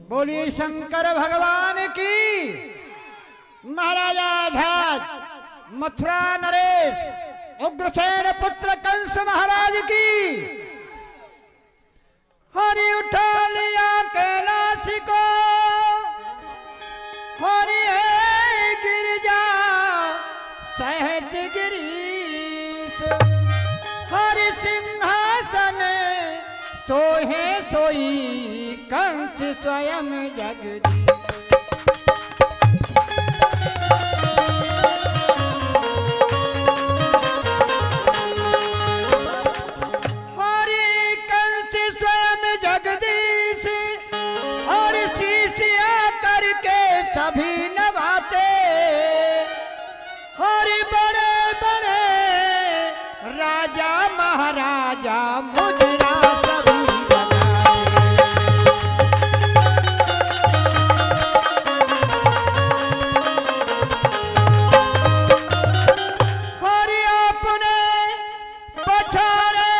बोलिए शंकर भगवान की। महाराजा ध्यान मथुरा नरेश उग्रसेन पुत्र कंस महाराज की। हरि उठा लिया कैलाश को, हरि है गिरिजा सहज गिरीश। हरि सिंहासन सोहे सोई कंस स्वयं जगदीश। महाराजा मुजरा सभी हरि अपने पछारे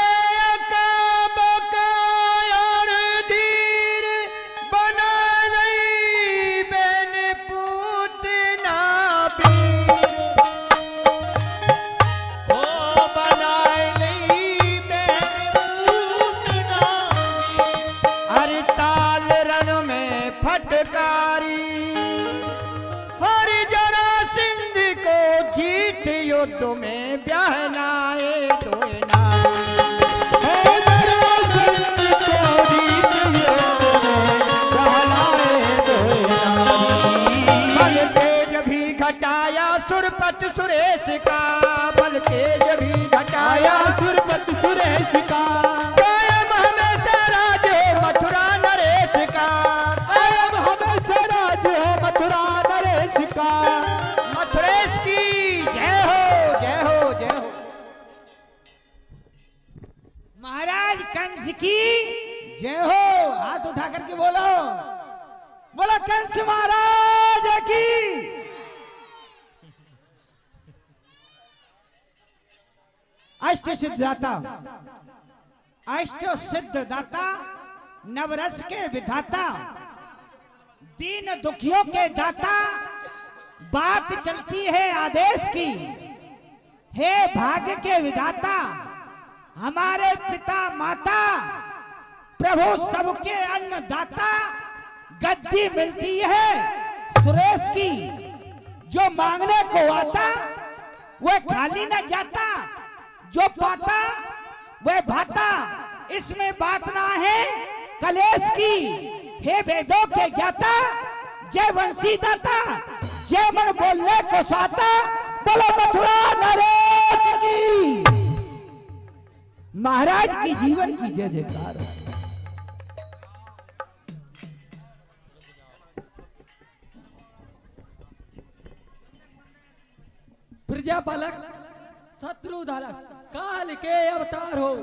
और धीर बना नहीं बेन पूतना युद्ध में ब्याहनाए दोए बल तेज भी घटाया सुरपत सुरेश का। बल तेज भी घटाया सुरपत सुरेश का। कायम हमेशा राज हो मथुरा नरेश का। कायम हमेशा राज हो मथुरा नरेश का। मथुरेश की जय हो जय हो जय हो। महाराज कंस की जय हो। हाथ उठा करके बोलो, बोलो कंस महाराज की। अष्ट सिद्धाता, अष्ट सिद्ध दाता, नवरस के विधाता, दीन दुखियों के दाता। बात चलती है आदेश की, हे भाग्य के विधाता, हमारे पिता माता, प्रभु सबके अन्नदाता। गद्दी मिलती है सुरेश की, जो मांगने को आता वह खाली न जाता, जो पाता वह भाता। इसमें बात ना है कलेश की, हे वेदों के ज्ञाता, जय वंशी दाता, जय मन बोलने को साता। बोलो मथुरा नरेश की। महाराज की जीवन की जय जयकार। प्रजापालक शत्रुधारक काल के अवतार हो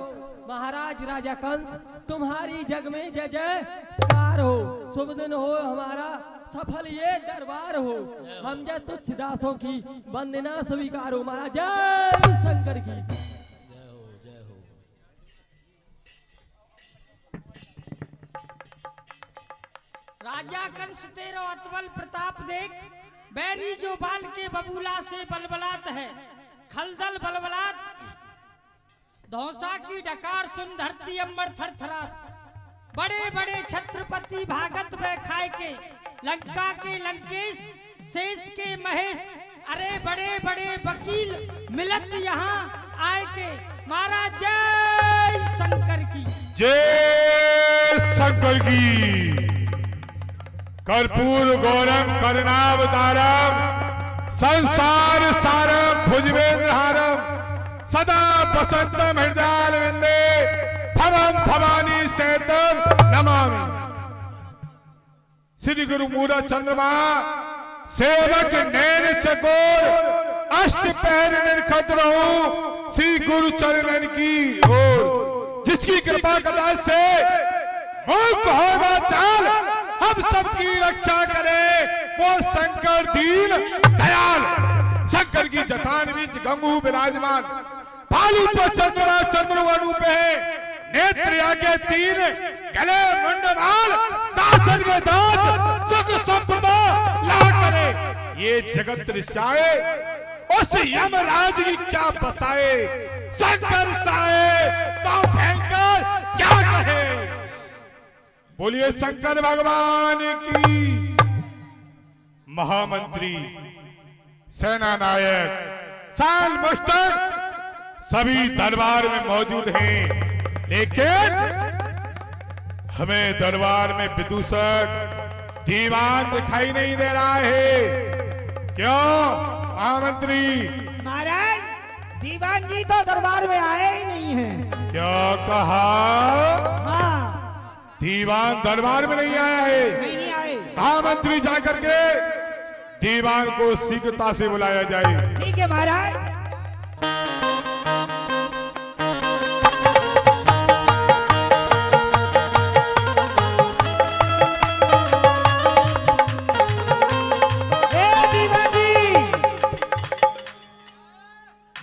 महाराज राजा कंस, तुम्हारी जग में जय जयकार हो। शुभ दिन हो हमारा सफल ये दरबार हो। हम जय तुच्छ दासों की वंदना स्वीकार हो। महाराज जय शंकर की जय हो जय हो। राजा कंस तेरो अतबल प्रताप देख, बैरी जो बाल के बबूला से बलबलात है। खलदल बलबलात धौसा की डकार सुन धरती अंबर थरथरात। बड़े बड़े छत्रपति भागत व खाए के, लंका के लंकेश शेष के महेश। अरे बड़े बड़े वकील मिलत यहाँ आए के। महाराज जय शंकर की जय शंकर की। कर्पूर गौरम करुणावतारम संसार सारम भुजगेन्द्रहारम सदा वसंतम हृदयारविंदे भवम भवानी सेतम नमामि। श्री गुरु मूला चंद्रमा सेवक नैन चकोर अष्ट पैर निरखत रहूं श्री गुरु चरणन की ओर। जिसकी कृपा कदा से मुक्त होगा चाल हम सबकी रक्षा करे वो शंकर दीन दयाल। शंकर की जटान बीच गंगू विराजमान, भालू तो चंद्रमा चंद्रवनु पे नेत्र आगे तीन, गले मुंडमाल, दासन के दांत जगत रिसाए, उस यमराज की क्या बसाए, शंकर साए तो भयंकर क्या कहे। बोलिए शंकर भगवान की। महामंत्री, सेना नायक, साल मुश्तक सभी दरबार में मौजूद हैं, लेकिन हमें दरबार में विदूषक दीवान दिखाई नहीं दे रहा है। क्यों महामंत्री? महाराज, दीवान जी तो दरबार में आए ही नहीं हैं। क्या कहा? हाँ, दीवान दरबार में नहीं आया है। नहीं आए। महामंत्री जाकर के दीवान को शीघ्रता से बुलाया जाए। ठीक है महाराज।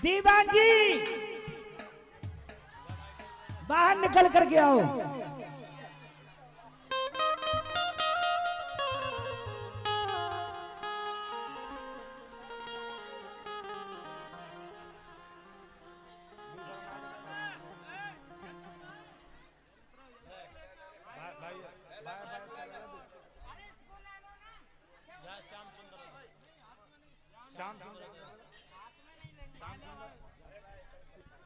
दीवान जी, बाहर निकल करके आओ।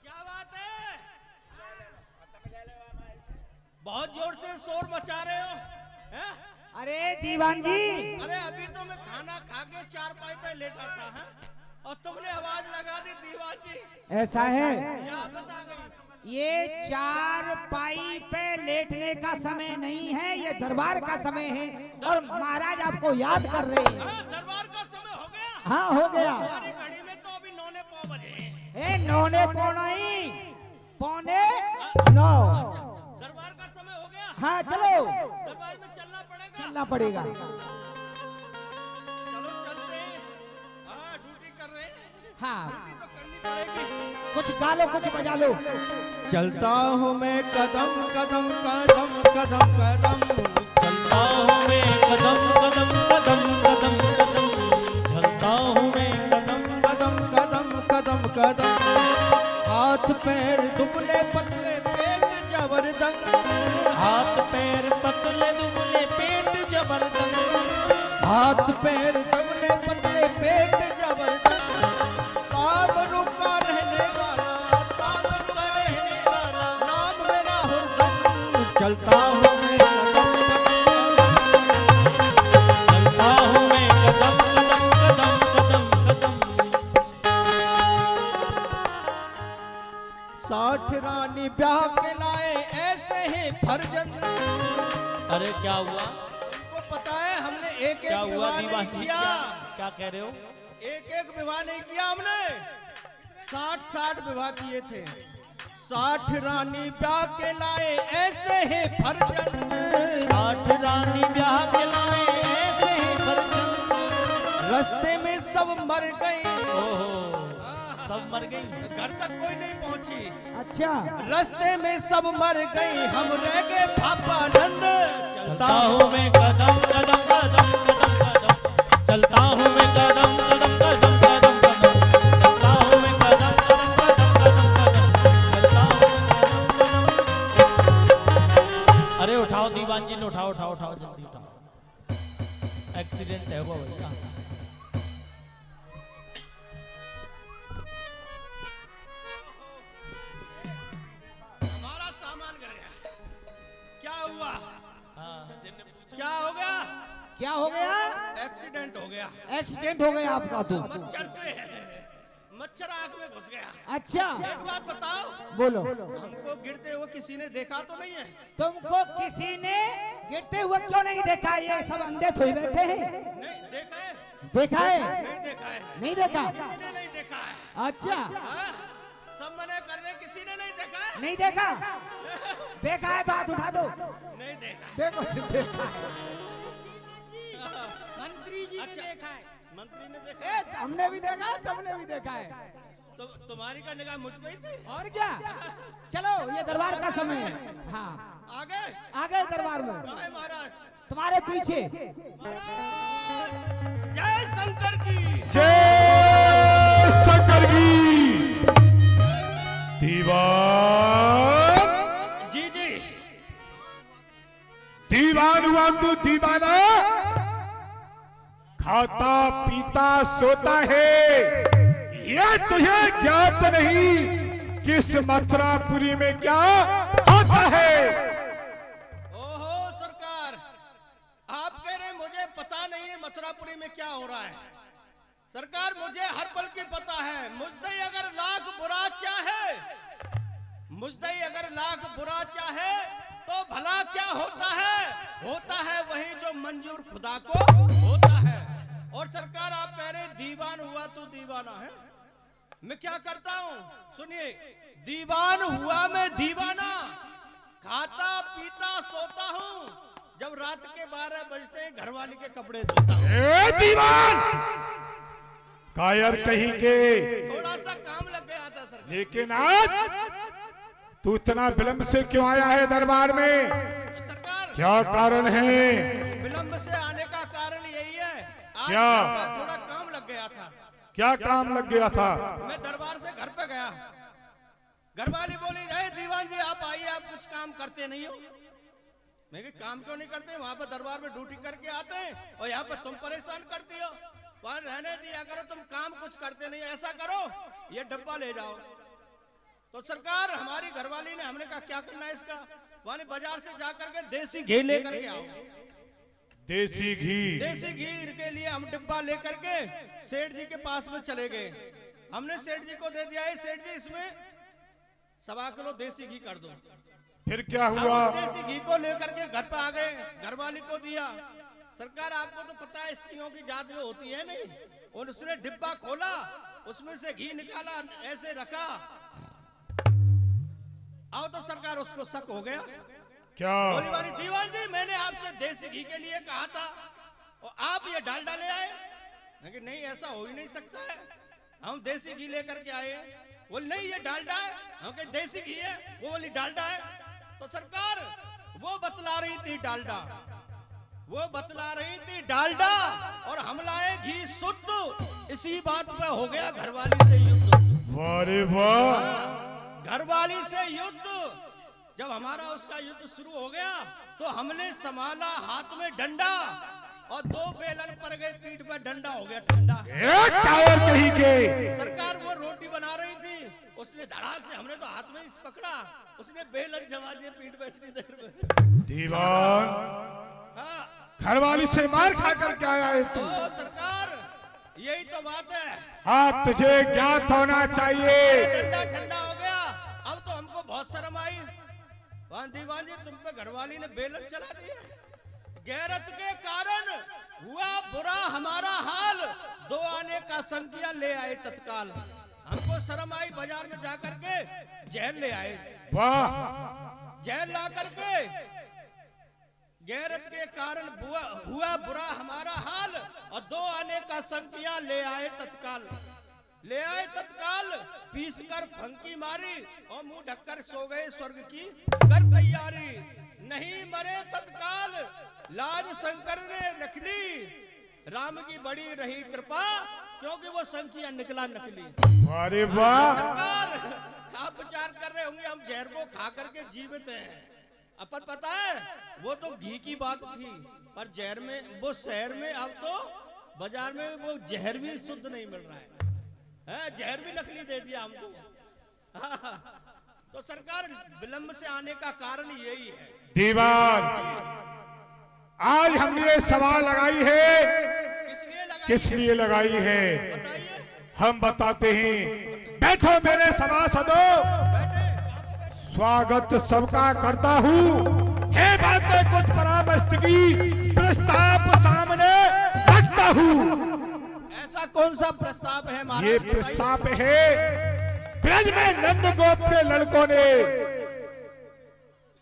क्या बात है? बहुत जोर से शोर मचा रहे हो हैं? अरे दीवान जी, अरे अभी तो मैं खाना खा के चारपाई पे लेटा था हैं? और तुमने आवाज लगा दी दीवान जी। ऐसा है, क्या बता गई? ये चारपाई पे लेटने का समय नहीं है, ये दरबार का समय है और महाराज आपको याद कर रहे हैं। हाँ, दरबार का समय हो गया। हाँ हो गया। हमारी घड़ी में तो अभी 9:09 बजे हैं। ए 9:09 पौने 9। दरबार का समय हो गया। हाँ चलो, दरबार में चलना पड़ेगा। चलना पड़ेगा। चलो चलते हैं। हाँ, ड्यूटी कर रहे हैं। हाँ, ड्यूटी तो करनी पड़ेगी। कुछ गा लो, कुछ बजा लो। चलता हूँ मैं कदम कदम कदम कदम कदम, चलता हूँ मैं कदम कदम कदम कदम कदम, चलता हूँ मैं कदम कदम कदम कदम कदम, हाथ पैर दुबले पतले पेट जबरदस्त, हाथ पैर पतले दुबले पेट जबरदस्त, हाथ पैर दुबले पतले पेट जबरदस्त, काम रुका रहने वाला, काम रुका रहने वाला, नाम मेरा हुरदम, चलता हूँ मैं कदम चलता हूँ मैं कदम कदम कदम कदम कदम। 60 रानी ब्याह के लाए ऐसे ही फर्जन। अरे क्या हुआ? तुमको पता है हमने एक क्या एक हुआ विवाह दीवान नहीं जी? किया, क्या कह रहे हो? एक एक विवाह नहीं किया हमने, 60 विवाह किए थे। 60 रानी ब्याह के लाए ऐसे ही फर्जन, 60 रानी ब्याह के लाए ऐसे ही फर्जंद, रास्ते में सब मर गई। ओहो, सब मर गई। घर तक कोई नहीं पहुंची। अच्छा, रास्ते में सब मर गई, हम रह गए पापानंद। चलता हूँ मैं कदम कदम कदम कदम कदम, चलता हूँ मैं कदम कदम कदम कदम कदम, चलता हूँ मैं कदम कदम कदम कदम कदम, चलता हूँ मैं कदम कदम। अरे उठाओ दीवान जी ने, उठाओ उठाओ उठाओ, जल्दी उठाओ, एक्सीडेंट है वो भैया। हमारा सामान गिर गया। क्या हुआ? हाँ, क्या हो गया? क्या हो गया? एक्सीडेंट हो गया। एक्सीडेंट हो गया आपका तो। मच्छर से, मच्छर आंख में घुस गया। अच्छा, एक बात बताओ, बोलो। हमको गिरते हुए किसी ने देखा तो नहीं है? तुमको किसी ने गिरते हुए क्यों नहीं देखा? ये सब अंधे थोड़ी बैठे हैं। नहीं देखा है। देखा है? नहीं देखा है। नहीं देखा? किसी ने नहीं देखा है। अच्छा, हाँ? सब मने कर रहे, किसी ने नहीं देखा है। नहीं देखा? देखा है तो हाथ उठा दो। नहीं देखा। देखो, देखा है। मंत्री जी ने अच्छा। देखा है। मंत्री ने देखा। ए, हमने भी देखा है, सबने भी देखा है। तो तुम्हारी का निगाह मुझ पे ही थी। और क्या? चलो, ये दरबार का समय है। हाँ, आगे आगे दरबार में, कहाँ है महाराज? तुम्हारे पीछे। जय शंकर की। दीवान, जी जी। दीवान हुआ तू दीवाना, खाता पीता सोता है, यह तुझे ज्ञात नहीं किस मथुरापुरी में क्या होता है। ओहो सरकार, आप कह रहे मुझे पता नहीं है मथुरापुरी में क्या हो रहा है। सरकार मुझे हर पल की पता है। मुझदई अगर लाख बुरा चाहे, मुझदई अगर लाख बुरा चाहे तो भला क्या होता है वही जो मंजूर खुदा को होता है। और सरकार आप कह रहे दीवान हुआ तू दीवाना है, मैं क्या करता हूँ सुनिए। दीवान हुआ मैं दीवाना, खाता पीता सोता हूँ, जब रात के 12 बजते घरवाली के कपड़े धोता हूँ। ए दीवान, कायर कहीं के, थोड़ा सा काम लग गया था सर। लेकिन आज तू इतना विलंब से क्यों आया है दरबार में? सरकार क्या कारण है? विलंब से आने का कारण यही है, आज क्या? थोड़ा काम लग गया था। क्या काम लग गया था? मैं दरबार से घर पे गया, घरवाली बोली अरे दीवान जी आप आइए, आप कुछ काम करते नहीं हो। मैं कहा काम क्यों नहीं करते, वहां पर दरबार में ड्यूटी करके आते हैं और यहाँ पर तुम परेशान करती हो। वहां रहने दिया करो, तुम काम कुछ करते नहीं, ऐसा करो ये डब्बा ले जाओ। तो सरकार हमारी घरवाली ने, हमने कहा क्या करना है इसका, वहां बाजार से जाकर के देसी घी लेकर के आओ। देसी घी? देसी घी के लिए हम डिब्बा लेकर के सेठ जी के पास में चले गए। हमने सेठ जी को दे दिया है, सेठ जी इसमें 1.25 किलो देसी घी कर दो। फिर क्या हम हुआ? उस देसी घी को लेकर के घर पे आ गए, घरवाली को दिया। सरकार आपको तो पता है स्त्रियों की जात जो होती है नहीं, और उसने डिब्बा खोला, उसमें से घी निकाला, ऐसे रखा। आओ तो सरकार उसको शक हो गया। क्या? बोली वाली दीवान जी मैंने आपसे देसी घी के लिए कहा था और आप ये डालडा ले आए। लेकिन नहीं ऐसा हो ही नहीं सकता है, हम देसी घी लेकर के आए। बोले नहीं ये डालडा है, हम कहे देसी घी है, वो बोली डालडा है। तो सरकार वो बतला रही थी डालडा, वो बतला रही थी डालडा, और हम लाए घी शुद्ध। इसी बात पे हो गया घरवाली से युद्ध। वाह रे वाह! घरवाली से युद्ध। जब हमारा उसका युद्ध शुरू हो गया तो हमने संभाला हाथ में डंडा और 2 बेलन पड़ गए, पीठ पर डंडा हो गया ठंडा। एक टायर कहीं के। सरकार वो रोटी बना रही थी, उसने धड़ाक से, हमने तो हाथ में इस पकड़ा, उसने बेलन जमा दिए पीठ पर इतनी देर में। दीवान, हाँ घरवाली से मार खा कर क्या आया है तू? तो सरकार यही तो बात है, हाँ तुझे ज्ञात होना चाहिए। डंडा ठंडा हो गया। अब तो हमको बहुत शर्म आई। दीवान जी तुम पे घरवाली ने बेलन चला दिया, गैरत के कारण हुआ बुरा हमारा हाल, 2 आने का संज्ञा ले आए तत्काल। हमको शर्म आई, बाजार में जाकर के जहर ले आए। वाह! जहर ला करके गैरत के कारण हुआ बुरा हमारा हाल, और 2 आने का संज्ञा ले आए तत्काल। ले आए तत्काल, पीस कर फंकी मारी और मुंह ढककर सो गए स्वर्ग की कर तैयारी। नहीं मरे तत्काल, लाज शंकर ने रख ली, राम की बड़ी रही कृपा, क्योंकि वो संचिया निकला नकली। अरे वाह! सरकार आप विचार कर रहे होंगे हम जहर को खा करके जीवित हैं, अपन पता है वो तो घी की बात थी, पर जहर में, वो शहर में अब तो बाजार में वो जहर भी शुद्ध नहीं मिल रहा है, जहर भी नकली दे दिया हमको। तो सरकार विलंब से आने का कारण यही है। दीवान, आज हमने ये सवाल लगाई है, किस लिए लगाई है बताइए। हम बताते हैं। बैठो मेरे सभासदों, स्वागत सबका करता हूँ। है बातें कुछ परामर्श की प्रस्ताव सामने रखता हूँ। ऐसा कौन सा प्रस्ताव है महाराज? ये प्रस्ताव है, ब्रज में नंद गोप के लड़कों ने,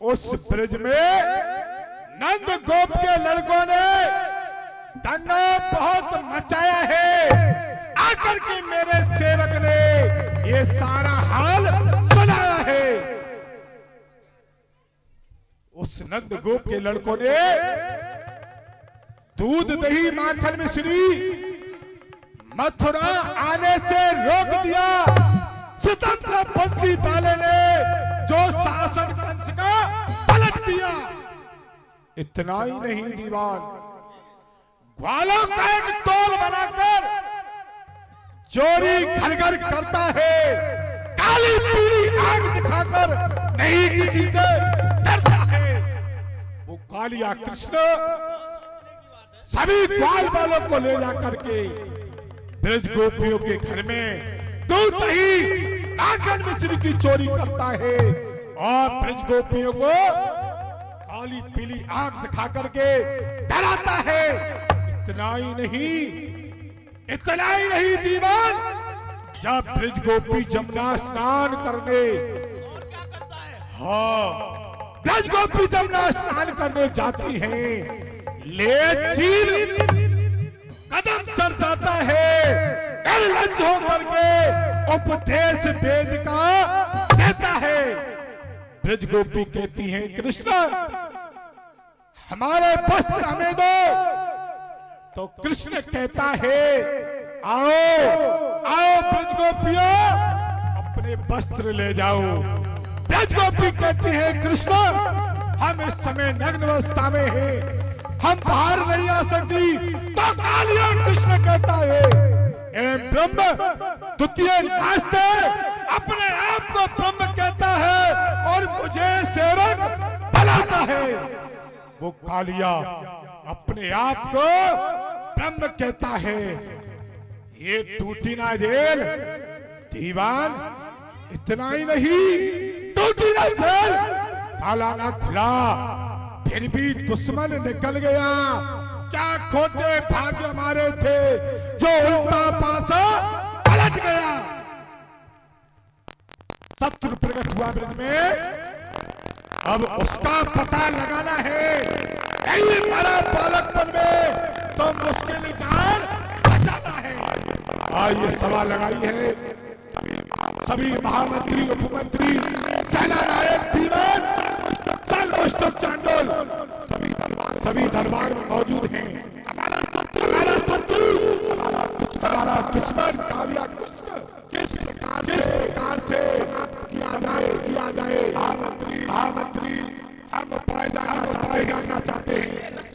उस ब्रज में नंद गोप के लड़कों ने दंगा बहुत मचाया है। आकर के मेरे सेवक ने ये सारा हाल सुनाया है। उस नंद गोप के लड़कों ने दूध दही माखन मिश्री मथुरा आने से रोक दिया। सितम से बंसी वाले ने जो शासन कंस का पलट दिया। इतना ही नहीं दीवान, ग्वालों का एक टोल बनाकर चोरी घर घर करता है, काली पीली आग दिखाकर नहीं किसी से डरता है। वो कालिया कृष्ण सभी ग्वाल वालों को ले जाकर के ब्रज गोपियों के घर में दूध दही माखन मिश्री की चोरी करता है और ब्रज गोपियों को काली पीली आग दिखा करके डराता है। इतना ही नहीं दीवान, जब ब्रज गोपी जमुना स्नान करने, हाँ ब्रज गोपी जमुना स्नान करने जाती हैं, ले चीर कदम चढ़ जाता है, निर्लज्ज होकर के उपदेश वेद का देता है। ब्रज गोपी कहती हैं कृष्ण हमारे वस्त्र हमें दो, तो कृष्ण कहता है आओ आओ ब्रज गोपियों अपने वस्त्र ले जाओ। ब्रज गोपी कहती है कृष्ण हम इस समय नग्न अवस्था में हैं, हम बाहर नहीं आ सकती। तो कालिया कृष्ण कहता है ए ब्रह्म द्वितीय नास्ते, अपने आप को ब्रह्म कहता है और मुझे सेवक बुलाता है। वो कालिया अपने आप को ब्रह्म कहता है। ये टूटी ना जेल दीवान, इतना ही नहीं टूटी ना जेल, ताला ना खुला, फिर भी दुश्मन निकल गया। क्या खोटे भाग्य हमारे थे जो उल्टा पासा पलट गया। शत्रु प्रकट हुआ ब्रज में, अब उसका पता लगाना है। यही बड़ा बालकपन में तो मुश्किल जान बचाता है। आज ये सवाल लगाई है सभी महामंत्री उपमंत्री सेना नायक दीवान सर्वोष्टक चांडोल सभी दरबार में मौजूद हैं। हमारा शत्रु हमारा दुश्मन कालिया कृष्ण किस प्रकार से किया जाए। महामंत्री हम उपाय जानना चाहते हैं।